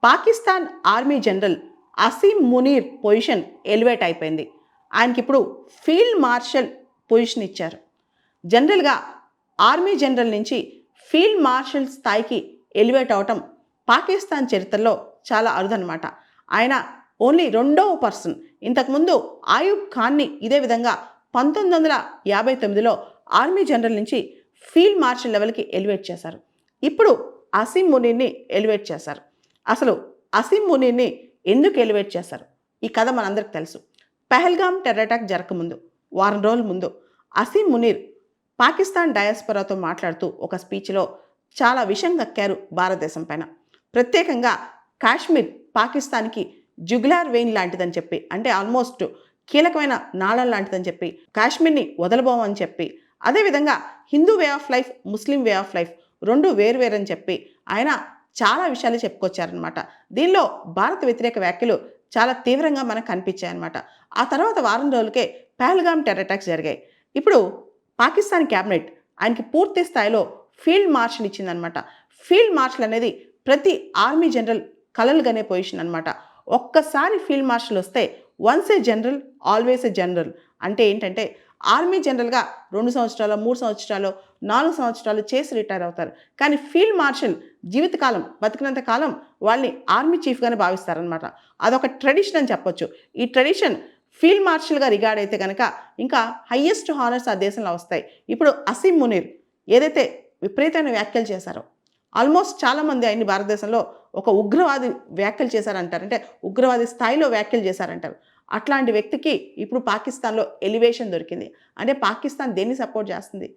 Pakistan army general Asim Munir position elevate అయిపోయింది. ఆయనకి ఇప్పుడు ఫీల్డ్ మార్షల్ పొజిషన్ ఇచ్చారు. జనరల్గా ఆర్మీ జనరల్ నుంచి ఫీల్డ్ మార్షల్ స్థాయికి ఎలివేట్ అవటం పాకిస్తాన్ చరిత్రలో చాలా అరుదనమాట. ఆయన ఓన్లీ రెండవ పర్సన్. ఇంతకుముందు ఆయూబ్ ఖాన్ని ఇదే విధంగా 1959లో ఆర్మీ జనరల్ నుంచి ఫీల్డ్ మార్షల్ లెవెల్కి ఎలివేట్ చేశారు. ఇప్పుడు అసీం మునీర్ని ఎలివేట్ చేశారు. అసలు అసీం మునీర్ని ఎందుకు ఎలివేట్ చేశారు? ఈ కథ మనందరికి తెలుసు. పెహల్గామ్ టెర్రర్ అటాక్ జరగకముందు వారం రోజుల ముందు అసీం మునీర్ పాకిస్తాన్ డయాస్పొరాతో మాట్లాడుతూ ఒక స్పీచ్లో చాలా విషం కక్కారు భారతదేశం పైన. ప్రత్యేకంగా కాశ్మీర్ పాకిస్తాన్కి జుగులార్ వెయిన్ లాంటిదని చెప్పి, అంటే ఆల్మోస్ట్ కీలకమైన నాళం లాంటిదని చెప్పి, కాశ్మీర్ని వదలబోమని చెప్పి, అదేవిధంగా Hindu way of life, Muslim way of life రెండు వేరువేరని చెప్పి ఆయన చాలా విషయాలు చెప్పుకొచ్చారనమాట. దీనిలో భారత వ్యతిరేక వ్యాఖ్యలు చాలా తీవ్రంగా మనకు కనిపించాయన్నమాట. ఆ తర్వాత వారం రోజులకే పెహల్గామ్ టెర్రర్ అటాక్స్ జరిగాయి. ఇప్పుడు పాకిస్తాన్ క్యాబినెట్ ఆయనకి పూర్తి స్థాయిలో ఫీల్డ్ మార్షల్ ఇచ్చిందనమాట. ఫీల్డ్ మార్షల్ అనేది ప్రతి ఆర్మీ జనరల్ కలలుగనే పొజిషన్ అనమాట. ఒక్కసారి ఫీల్డ్ మార్షల్ వస్తే once A general always a general. అంటే ఏంటంటే ఆర్మీ జనరల్గా 2 సంవత్సరాలు, 3 సంవత్సరాలు, 4 సంవత్సరాలు చేసి రిటైర్ అవుతారు. కానీ ఫీల్డ్ మార్షల్ జీవితకాలం, బతికినంత కాలం వాళ్ళని ఆర్మీ చీఫ్గానే భావిస్తారనమాట. అదొక ట్రెడిషన్ అని చెప్పొచ్చు. ఈ ట్రెడిషన్ ఫీల్డ్ మార్షల్గా రిగార్డ్ అయితే కనుక ఇంకా హయ్యెస్ట్ హానర్స్ ఆ దేశంలో వస్తాయి. ఇప్పుడు అసీం మునీర్ ఏదైతే విపరీతమైన వ్యాఖ్యలు చేశారో, ఆల్మోస్ట్ చాలామంది ఆయన్ని భారతదేశంలో ఒక ఉగ్రవాది వ్యాఖ్యలు చేశారంటారు, అంటే ఉగ్రవాది స్థాయిలో వ్యాఖ్యలు చేశారంటారు. అట్లాంటి వ్యక్తికి ఇప్పుడు పాకిస్తాన్లో ఎలివేషన్ దొరికింది. అంటే పాకిస్తాన్ దేన్ని సపోర్ట్ చేస్తుంది?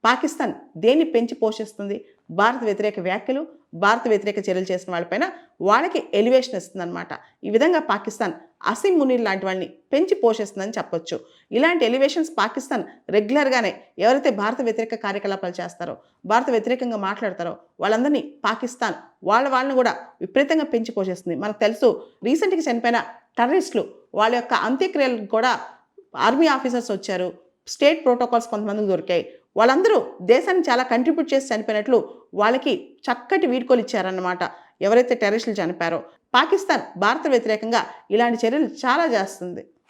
పాకిస్తాన్ దేన్ని పెంచి పోషిస్తుంది? భారత వ్యతిరేక వ్యాఖ్యలు, భారత వ్యతిరేక చర్యలు చేసిన వాళ్ళపైన వాళ్ళకి ఎలివేషన్ ఇస్తుందన్నమాట. ఈ విధంగా పాకిస్తాన్ అసీం మునీర్ లాంటి వాళ్ళని పెంచి పోషిస్తుందని చెప్పొచ్చు. ఇలాంటి ఎలివేషన్స్ పాకిస్తాన్ రెగ్యులర్గానే ఎవరైతే భారత వ్యతిరేక కార్యకలాపాలు చేస్తారో, భారత వ్యతిరేకంగా మాట్లాడతారో వాళ్ళందరినీ పాకిస్తాన్ వాళ్ళని కూడా విపరీతంగా పెంచి పోషిస్తుంది. మనకు తెలుసు, రీసెంట్గా చనిపోయిన టెర్రరిస్టులు వాళ్ళ యొక్క అంత్యక్రియలకు కూడా ఆర్మీ ఆఫీసర్స్ వచ్చారు. స్టేట్ ప్రోటోకాల్స్ కొంతమందికి దొరికాయి. వాళ్ళందరూ దేశాన్ని చాలా కంట్రిబ్యూట్ చేసి చనిపోయినట్లు వాళ్ళకి చక్కటి వీడ్కోలు ఇచ్చారన్నమాట. ఎవరైతే టెర్రరిస్టులు చనిపోయారో పాకిస్తాన్ భారత వ్యతిరేకంగా ఇలాంటి చర్యలు చాలా చేస్తుంది.